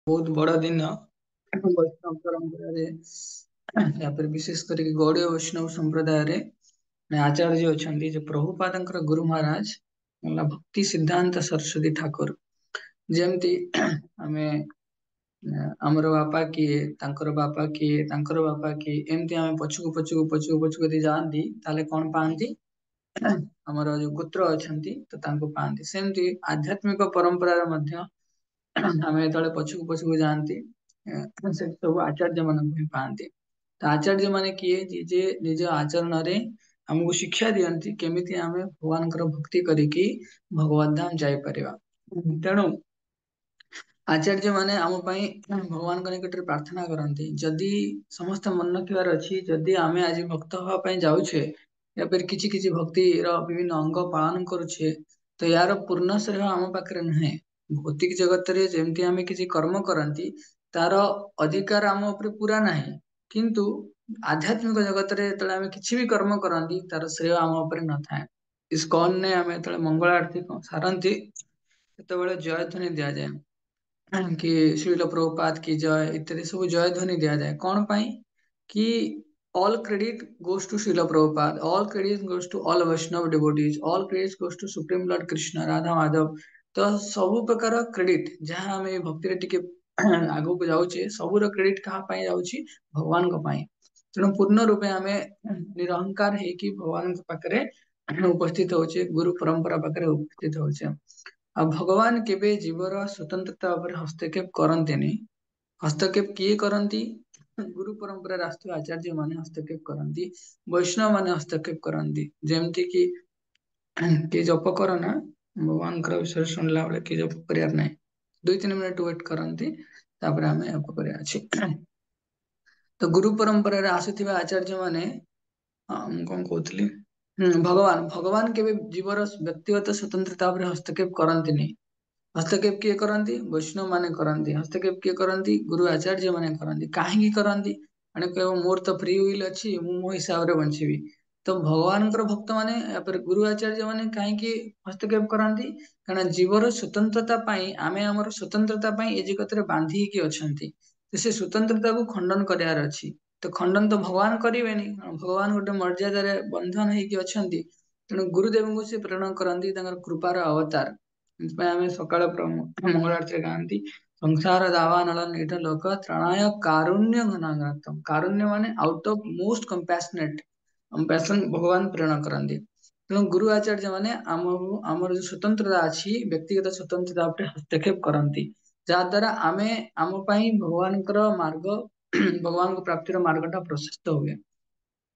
बहुत बड़ा दिन वैष्णव परंपरा रे या फिर विशेष करके गौड़ीय वैष्णव संप्रदाय रे आचार्य अछंती जो प्रभुपादंकर गुरु महाराज मतलब भक्ति सिद्धांत सरस्वती ठाकुर जेमती आमे ଆମର ବାପା କିଏ ତାଙ୍କର ବାପା କିଏ ତାଙ୍କର ବାପା କିଏ ଏମିତି ଆମେ ପଛକୁ ଯଦି ଯାଆନ୍ତି ତାହେଲେ କଣ ପାଆନ୍ତି ଆମର ଯୋଉ ଗୋତ୍ର ଅଛନ୍ତି ତ ତାଙ୍କୁ ପାଆନ୍ତି ସେମିତି ଆଧ୍ୟାତ୍ମିକ ପରମ୍ପରାରେ ମଧ୍ୟ ଆମେ ଯେତେବେଳେ ପଛକୁ ଯାଆନ୍ତି ସେ ସବୁ ଆଚାର୍ଯ୍ୟ ମାନଙ୍କୁ ହିଁ ପାଆନ୍ତି ତ ଆଚାର୍ଯ୍ୟ ମାନେ କିଏ ଯେ ନିଜ ଆଚରଣରେ ଆମକୁ ଶିକ୍ଷା ଦିଅନ୍ତି କେମିତି ଆମେ ଭଗବାନଙ୍କର ଭକ୍ତି କରିକି ଭଗବତ ଧାମ ଯାଇପାରିବା ତେଣୁ ଆଚାର୍ଯ୍ୟ ମାନେ ଆମ ପାଇଁ ଭଗବାନଙ୍କ ନିକଟରେ ପ୍ରାର୍ଥନା କରନ୍ତି ଯଦି ସମସ୍ତେ ମନେ ରଖିବାର ଅଛି ଯଦି ଆମେ ଆଜି ଭକ୍ତ ହବା ପାଇଁ ଯାଉଛେ या फिर କିଛି କିଛି ଭକ୍ତିର ବିଭିନ୍ନ ଅଙ୍ଗ ପାଳନ କରୁଛେ ତ ୟାର ପୂର୍ଣ୍ଣ ଶ୍ରେୟ ଆମ ପାଖରେ ନୁହେଁ ଭୌତିକ ଜଗତରେ ଯେମିତି ଆମେ କିଛି କର୍ମ କରନ୍ତି ତାର ଅଧିକାର ଆମ ଉପରେ ପୁରା ନାହିଁ କିନ୍ତୁ ଆଧ୍ୟାତ୍ମିକ ଜଗତରେ ଯେତେବେଳେ ଆମେ କିଛି ବି କର୍ମ କରନ୍ତି ତାର ଶ୍ରେୟ ଆମ ଉପରେ ନଥାଏ ଇସ୍କନରେ ଆମେ ଯେତେବେଳେ ମଙ୍ଗଳ ଆଳତି ସାରନ୍ତି ସେତେବେଳେ ଜୟଧ୍ୱନି ଦିଆଯାଏ कि श्रील प्रभुपाद की जय इत्यादि सब जय ध्वनि दिया जाए कौन पाई कि all credit goes to Srila Prabhupada all credit goes to all Vaishnava devotees all credit goes to supreme Lord Krishna Radha Madhava तो ସବୁ ପ୍ରକାର କ୍ରେଡିଟ ଯାହା ଆମେ ଭକ୍ତିରେ ଟିକେ ଆଗକୁ ଯାଉଛେ ସବୁର କ୍ରେଡିଟ କାହା ପାଇଁ ଯାଉଛି ଭଗବାନଙ୍କ ପାଇଁ ତେଣୁ ପୂର୍ଣ୍ଣ ରୂପେ ଆମେ ନିରହଙ୍କାର ହେଇକି ଭଗବାନଙ୍କ ପାଖରେ ଉପସ୍ଥିତ ହଉଛେ ଗୁରୁ ପରମ୍ପରା ପାଖରେ ଉପସ୍ଥିତ ହଉଛେ ଆଉ ଭଗବାନ କେବେ ଜୀବର ସ୍ୱତନ୍ତ୍ରତା ଉପରେ ହସ୍ତକ୍ଷେପ କରନ୍ତିନି ହସ୍ତକ୍ଷେପ କିଏ କରନ୍ତି ଗୁରୁ ପରମ୍ପରାରେ ଆସୁଥିବା ଆଚାର୍ଯ୍ୟ ମାନେ ହସ୍ତକ୍ଷେପ କରନ୍ତି ବୈଷ୍ଣବ ମାନେ ହସ୍ତକ୍ଷେପ କରନ୍ତି ଯେମିତି କି କିଏ ଜପ କର ନା ଭଗବାନଙ୍କର ବିଷୟରେ ଶୁଣିଲା ବେଳେ କିଏ ଜପ କରିବାର ନାହିଁ 2-3 ମିନିଟ ୱେଟ କରନ୍ତି ତାପରେ ଆମେ ଜପ କରିବା ଅଛି ତ ଗୁରୁ ପରମ୍ପରାରେ ଆସୁଥିବା ଆଚାର୍ଯ୍ୟ ମାନେ ମୁଁ କଣ କହୁଥିଲି ଭଗବାନ କେବେ ଜୀବର ବ୍ୟକ୍ତିଗତ ସ୍ୱତନ୍ତ୍ରତା ଉପରେ ହସ୍ତକ୍ଷେପ କରନ୍ତିନି ହସ୍ତକ୍ଷେପ କିଏ କରନ୍ତି ବୈଷ୍ଣବ ମାନେ କରନ୍ତି ହସ୍ତକ୍ଷେପ କିଏ କରନ୍ତି ଗୁରୁ ଆଚାର୍ଯ୍ୟ ମାନେ କରନ୍ତି କାହିଁକି କରନ୍ତି ମାନେ କହିବ ମୋର ତ ଫ୍ରି ୱିଲ୍ ଅଛି ମୁଁ ମୋ ହିସାବରେ ବଞ୍ଚିବି ତ ଭଗବାନଙ୍କର ଭକ୍ତ ମାନେ ଗୁରୁ ଆଚାର୍ଯ୍ୟ ମାନେ କାହିଁକି ହସ୍ତକ୍ଷେପ କରନ୍ତି କାରଣ ଜୀବର ସ୍ୱତନ୍ତ୍ରତା ପାଇଁ ଆମେ ଆମର ସ୍ୱତନ୍ତ୍ରତା ପାଇଁ ଏ ଜଗତରେ ବାନ୍ଧି ହେଇକି ଅଛନ୍ତି ତ ସେ ସ୍ୱତନ୍ତ୍ରତାକୁ ଖଣ୍ଡନ କରିବାର ଅଛି ତ ଖଣ୍ଡନ ତ ଭଗବାନ କରିବେନି ଭଗବାନ ଗୋଟେ ମର୍ଯ୍ୟାଦାରେ ବନ୍ଧନ ହେଇକି ଅଛନ୍ତି ତେଣୁ ଗୁରୁଦେବଙ୍କୁ ସେ ପ୍ରେରଣ କରନ୍ତି ତାଙ୍କର କୃପାର ଅବତାର ସେଥିପାଇଁ ଆମେ ସକାଳ ମଙ୍ଗଳ ଆଳତୀରେ ଗାଆନ୍ତି ସଂସାର ଦାବାନଳ ନିଢ ଲୋକ ତ୍ରଣାୟ କାରୁଣ୍ୟ ଘନାଘାତ କାରୁଣ୍ୟ ମାନେ ଆଉଟ ଅଫ ମୋଷ୍ଟ କମ୍ପାସନ ଭଗବାନ ପ୍ରେରଣ କରନ୍ତି ତେଣୁ ଗୁରୁ ଆଚାର୍ଯ୍ୟ ମାନେ ଆମର ଯୋଉ ସ୍ୱତନ୍ତ୍ରତା ଅଛି ବ୍ୟକ୍ତିଗତ ସ୍ୱତନ୍ତ୍ରତା ଉପରେ ହସ୍ତକ୍ଷେପ କରନ୍ତି ଯାହା ଦ୍ୱାରା ଆମେ ଆମ ପାଇଁ ଭଗବାନଙ୍କର ମାର୍ଗ ଭଗବାନଙ୍କ ପ୍ରାପ୍ତିର ମାର୍ଗଟା ପ୍ରଶସ୍ତ ହୁଏ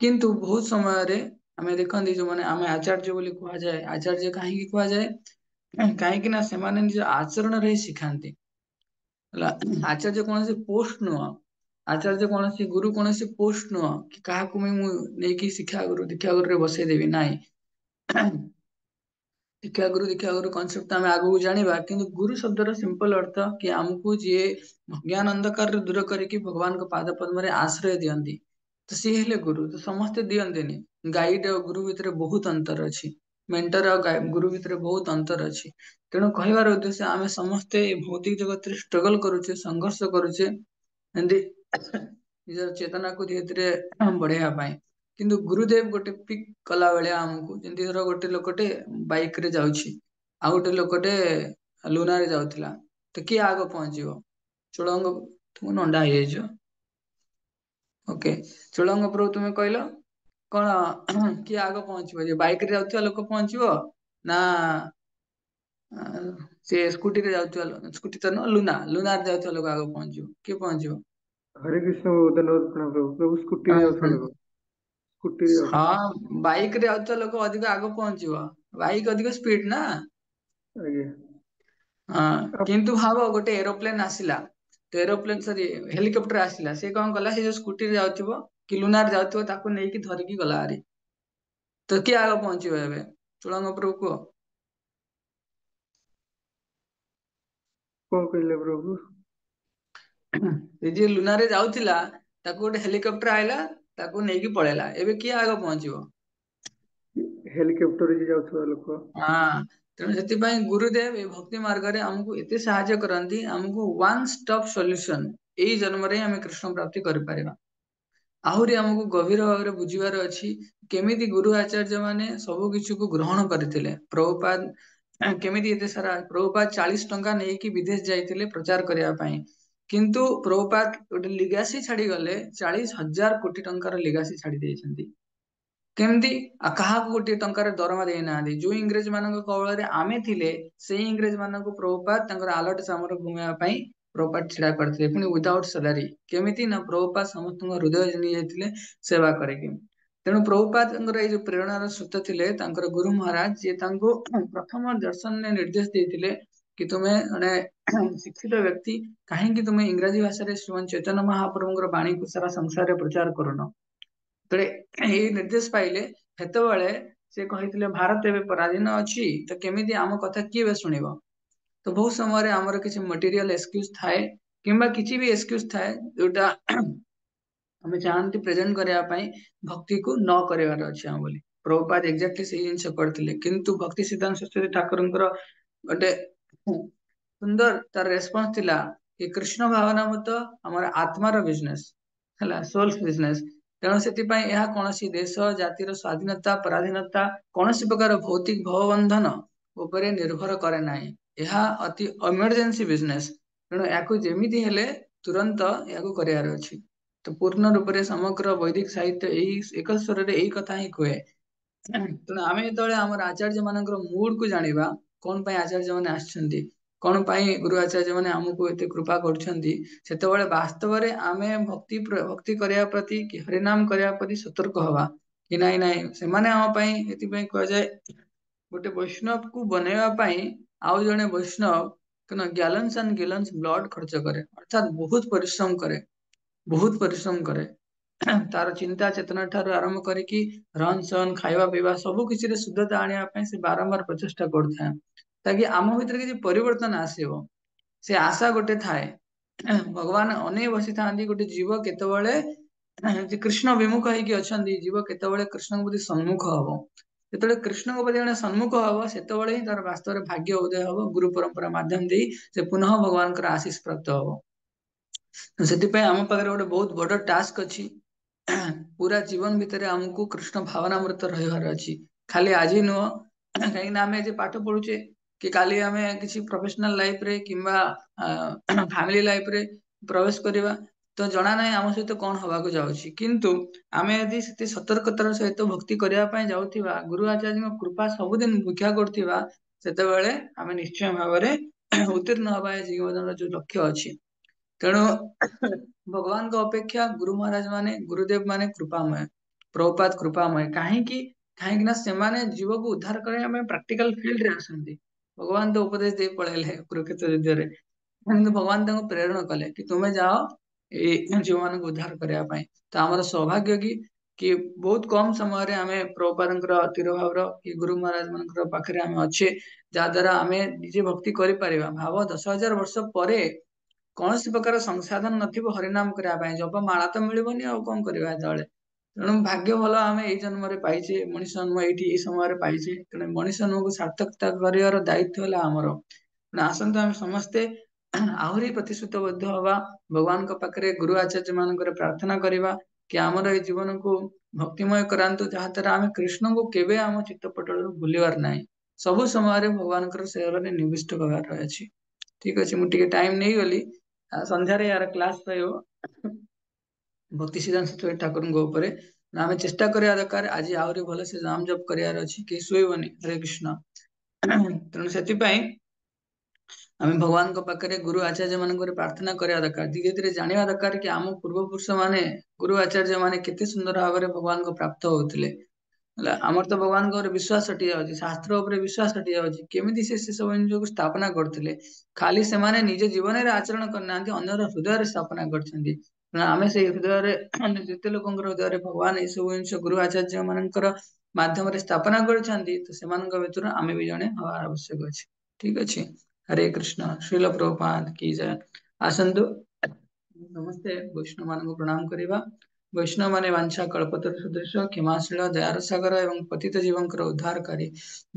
କିନ୍ତୁ ବହୁତ ସମୟରେ ଆମେ ଦେଖନ୍ତି ଯୋଉମାନେ ଆମେ ଆଚାର୍ଯ୍ୟ ବୋଲି କୁହାଯାଏ ଆଚାର୍ଯ୍ୟ କାହିଁକି କୁହାଯାଏ କାହିଁକି ନା ସେମାନେ ନିଜ ଆଚରଣରେ ହିଁ ଶିଖାନ୍ତି ହେଲା ଆଚାର୍ଯ୍ୟ କୌଣସି ପୋଷ୍ଟ ନୁହଁ ଆଚାର୍ଯ୍ୟ କୌଣସି ଗୁରୁ କୌଣସି ପୋଷ୍ଟ ନୁହଁ କି କାହାକୁ ମୁଁ ନେଇକି ଦୀକ୍ଷା ଗୁରୁରେ ବସେଇଦେବି ନାହିଁ ଦୀକ୍ଷା ଗୁରୁ କନସେପ୍ଟ ଆମେ ଆଗକୁ ଜାଣିବା କିନ୍ତୁ ଗୁରୁ ଶବ୍ଦର ସିମ୍ପଲ ଅର୍ଥ କି ଆମକୁ ଯିଏ ଜ୍ଞାନ ଅନ୍ଧକାରରୁ ଦୂର କରିକି ଭଗବାନଙ୍କ ପାଦ ପଦ୍ମରେ ଆଶ୍ରୟ ଦିଅନ୍ତି ତ ସିଏ ହେଲେ ଗୁରୁ ତ ସମସ୍ତେ ଦିଅନ୍ତିନି ଗାଇଡ ଆଉ ଗୁରୁ ଭିତରେ ବହୁତ ଅନ୍ତର ଅଛି ମେଣ୍ଟର ଆଉ ଗୁରୁ ଭିତରେ ବହୁତ ଅନ୍ତର ଅଛି ତେଣୁ କହିବାର ଉଦ୍ଦେଶ୍ୟ ଆମେ ସମସ୍ତେ ଭୌତିକ ଜଗତରେ ଷ୍ଟ୍ରଗଲ କରୁଛେ ସଂଘର୍ଷ କରୁଛେ ଏମିତି ନିଜର ଚେତନାକୁ ଧୀରେ ଧୀରେ ବଢେଇବା ପାଇଁ କିନ୍ତୁ ଗୁରୁଦେବ ଗୋଟେ ପିକ୍ କଲା ଭଳିଆ ଆମକୁ ଯେମିତି ଧର ଗୋଟେ ଲୋକଟେ ବାଇକ ରେ ଯାଉଛି ଆଉ ଗୋଟେ ଲୋକଟେ ଲୁନାରେ ଯାଉଥିଲା ତ କିଏ ଆଗ ପହଞ୍ଚିବ ଚୁଳଙ୍କ ତୁମ ନଣ୍ଡା ହେଇଯାଇଛ ଓକେ ଚୁଳଙ୍କ ପ୍ରଭୁ ତୁମେ କହିଲ କଣ କିଏ ଆଗ ପହଞ୍ଚିବ ଯେ ବାଇକ ରେ ଯାଉଥିବା ଲୋକ ପହଞ୍ଚିବ ନା ସେ ସ୍କୁଟିରେ ଯାଉଥିବା ସ୍କୁଟି ତ ନୁହଁ ଲୁନାରେ ଯାଉଥିବା ଲୋକ ଆଗ ପହଞ୍ଚିବ କିଏ ପହଞ୍ଚିବ ହରେ କୃଷ୍ଣ ଦଣ୍ଡବତ ପ୍ରଣାମ ପ୍ରଭୁ ପ୍ରଭୁ ସ୍କୁଟିରେ ଯାଉଥିବା ଲୋକ ସ୍କୁଟିରେ ଯାଉଥିବା ହଁ ବାଇକ ରେ ଯାଉଥିବା ଲୋକ ଅଧିକ ଆଗ ପହଞ୍ଚିବ ବାଇକ ଅଧିକ ସ୍ପିଡ ନା ଆଜ୍ଞା ହଁ ଆପ- କିନ୍ତୁ ଭାବ ଗୋଟେ ଏରୋପ୍ଲେନ ଆସିଲା ତ ଏରୋପ୍ଲେନ ସରି ହେଲିକପ୍ଟର ଆସିଲା ସେ କଣ କଲା ସେ ଯୋଉ ସ୍କୁଟିରେ ଯାଉଥିବ କି ଲୁନାରେ ଯାଉଥିବ ତାକୁ ନେଇକି ଧରିକି ଗଲା ହାରି ତ କିଏ ଆଗ ପହଞ୍ଚିବ ଏବେ ଚୁଳଙ୍କ ପ୍ରଭୁ କୁହ କଣ କହିଲେ ପ୍ରଭୁ ସେ ଯିଏ ଲୁନାରେ ଯାଉଥିଲା ତାକୁ ଗୋଟେ ହେଲିକପ୍ଟର ଆଇଲା ତାକୁ ନେଇକି ପଳେଇଲା ଏବେ କିଏ ଆଗ ପହଞ୍ଚିବ ହେଲିକପ୍ଟରରେ ଯାଉଥିବା ଲୋକ ହଁ तेणु से गुरुदेव ए भक्ति मार्ग रे हमको एते सहायता करंती हमको वन स्टॉप सॉल्यूशन एई जन्म रे हम कृष्ण प्राप्ति कर परिबा आहुरी हमको गभीर भाव रे बुझिबार अछि केमिति गुरु आचार्य माने सब किछु को ग्रहण करथिले प्रभुपाद केमिति एते सारा प्रभुपाद 40 टंका नै कि विदेश जाइथिले प्रचार करिया पई किंतु प्रभुपाद गोटे लिगासी छाड़ी गले 40,000 कोटी टंकार लिगासी छाड़ी देइछंती केमती कहा गोटे टंकार दरमा दे ना जो इंग्रेज मानक कवल आमे थिले से इंग्रेज मानक प्रभुपाद आलट सामर घुमाइबा पई प्रभुपाद छिड़ा करथिले पुनी विदाउट सैलरी केमिति ना प्रभुपाद समस्त हृदय जनी जाइथिले सेवा करेके तेणु प्रभुपाद ए जो प्रेरणार सूत थिले तांकर गुरु महाराज जे तांको प्रथम दर्शन ने निर्देश देथिले कि तुम्हें माने शिक्षित व्यक्ति कहीं तुम्हें इंग्रजी भाषा रे श्रीमान चैतन्य महाप्रभुଙ୍କର बाणी को सारा संसार रे प्रचार करनो तळे एई निर्देश पाइले हेतबळे से कहिथिले भारत एबे पराधीन अछि तो केमिति आम कथा किबे सुनिबो तो बहुत समय रे हमर किछि मटेरियल एक्सक्यूज थाए किंबा किछि भी एक्सक्यूज थाए जोटा हमें चाहती प्रेजेंट करया पई भक्ति को न करिवार अछि हम बोली प्रभुपाद एग्जैक्टली सेही जिंस करथिले किंतु भक्ति सिद्धांत सरस्वती ठाकुरଙ୍କର गोटे सुंदर तार रेस्पॉन्स थिला कि कृष्ण भावना मत हमर आत्मार बिजनेस हला सोल्स बिजनेस तेणु से यह कौन देश जातिर स्वाधीनता पराधीनता कौन प्रकार भौतिक भवबंधन उपरे निर्भर करे ना यह अति इमरजेंसी बिजनेस तेणु या जमीती हेले तुरंत या करार अच्छी तो पूर्ण रूप से समग्र वैदिक साहित्य एक स्वर रे यही कथा ही कहे तेणु आम जो आम आचार्य मान मूड को जाना कौन आचार्य मैंने आसछन्ति कौन गुरु आचार्य मैंने आमको एत कृपा कर वास्तव में आम भक्ति भक्ति करने प्रति कि हरिनाम करने प्रति सतर्क हवा कि नाई नाई से कह जाए गोटे वैष्णव को बनवाई आउ जड़े वैष्णव गैलन्स एंड गैलन्स ब्लड खर्च करे अर्थात बहुत परिश्रम करे तार चिंता चेतना ठार आरंभ करके रन सहन खावा पीवा सब किसी शुद्धता आने से बारंबार प्रचेषा कर ताकि आम भीतर किसी परिवर्तन आसो से आशा गोटे थाए भगवान अने बसी था गोटे जीव केतबले कृष्ण विमुख होगी अच्छा जीव केतबले कृष्ण प्रति सम्मुख हम जो कृष्ण प्रति जन सम्मुख हम से ही तार वास्तव भाग्य उदय हम गुरु परंपरा माध्यम दे से पुनः भगवान आशीष प्राप्त हम से आम पाखे गोटे बहुत बड़ टास्क अच्छी पूरा जीवन भितर आमको कृष्ण भावनामृत रहार अच्छी खाली आज नुह कहीं आम पाठ पढ़ुचे कि काली आम किसी प्रोफेशनल लाइफ रे किंबा फैमिली लाइफ रे प्रवेश करवा तो जना ना आम सहित कौन हवा जाऊँगी किंतु आम यदि से सतर्कतार सहित भक्ति करने जाऊा गुरु आचार्य कृपा सबुदिन भिक्षा करवा से आम निश्चय भाव में उत्तीर्ण हवा जीवन जो लक्ष्य अच्छी तेणु भगवान का अपेक्षा गुरु महाराज माने गुरुदेव माने कृपामय प्रभुपाद कृपामय कहीं से जीव को उद्धार करने प्रैक्टिकल फील्ड रे आसंती भगवान तो उपदेश दे पड़े कुरुक्षेत्र युद्ध रे भगवान प्रेरण कले कि तुम्हें जाओ जीव मान को उद्धार करने तो आम सौभाग्य कि बहुत कम समय रे आमे प्रभुपाद तिरभाव कि गुरु महाराज मान पाखे आम अच्छे जहाद्वारा आम निजे भक्ति कर भाव 10,000 वर्ष पर कौन प्रकार संसाधन नथिबो हरिनाम करने जप माला तो मिलबनी आ कौन करवा तले तेणु भाग्य भल आम यही जन्म पाइचे मनीष जन्म ये समय पाइचे तेणु मनीष जन्म को सार्थकता कर दायित्व है आमर तेणु आसतु आम समस्ते आहरी प्रतिश्रुतबद्ध हवा भगवान पाखे गुरु आचार्य मान प्रार्थना करवा कि आमर ये जीवन को भक्तिमय करातु जहाद्वारा आम कृष्ण को केवे आम चित्तपटल भूलिबार ना सब समय भगवान सेवा में निविष्ट होगार अच्छी ठीक अच्छे मुझे टाइम नहीं गली संध्यारे यार क्लास भक्ति सिद्धांत ठाकुर आम चेष्टा करिया दरकार आज आहरी भल से नाम जप करार अच्छी कि शोबनी हरे कृष्ण तेणु से आम भगवान पाखे गुरु आचार्य मान प्रार्थना करिया दरकार धीरे धीरे जाना दरकार कि आम पूर्वपुरुष माने गुरु आचार्य माने केते सुंदर भाव में भगवान को प्राप्त होते आमर तो भगवान विश्वास हटि जाऊँगी शास्त्र उपर विश्वास हटि जाऊँगी केमी से सब जिन स्थापना करते खाली से निज जीवन में आचरण करना अन्यर हृदय स्थापना कर आम से हृदय जिते लोक हृदय भगवान ये सब जिन गुरु आचार्य माध्यम स्थापना कर आम भी जड़े हवार आवश्यक अच्छे ठीक अच्छे हरे कृष्ण श्रील प्रभुपाद की जय आसतु नमस्ते वैष्णव मान प्रणाम करवा वैष्णव माने वांछा कल्पतरु सदृश क्षमाशील दयार सागर एवं पतित जीवंकर उद्धारकारी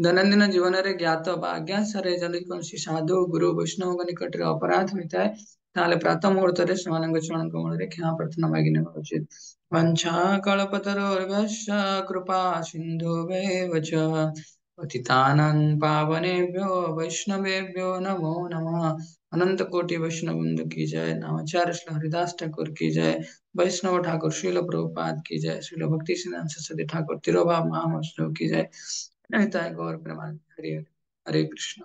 दैनंदिन जीवन रे ज्ञात बा अज्ञात जदि कौन साधु गुरु वैष्णव निकट रे अपराध होता है ताले प्रातः मुहूर्त रे सेमानंग चरण कमल रे क्षमा प्रार्थना मागिने उचित वंशा कल्पतरुर्भ्यश्च कृपा सिन्धुभ्येव च पतितानां पावनेभ्यो वैष्णवेभ्यो नमो नमः। अनंत कोटि वैष्णव वृंद की जय। नामाचार्य श्री हरिदास ठाकुर की जय। वैष्णव ठाकुर श्रील प्रभुपाद की जय। श्रील भक्ति सिद्धांत सरस्वती ठाकुर तिरुभाव महामहोत्सव की जय। निताय गौर प्रेमानंद। हरे हरे। हरे कृष्ण।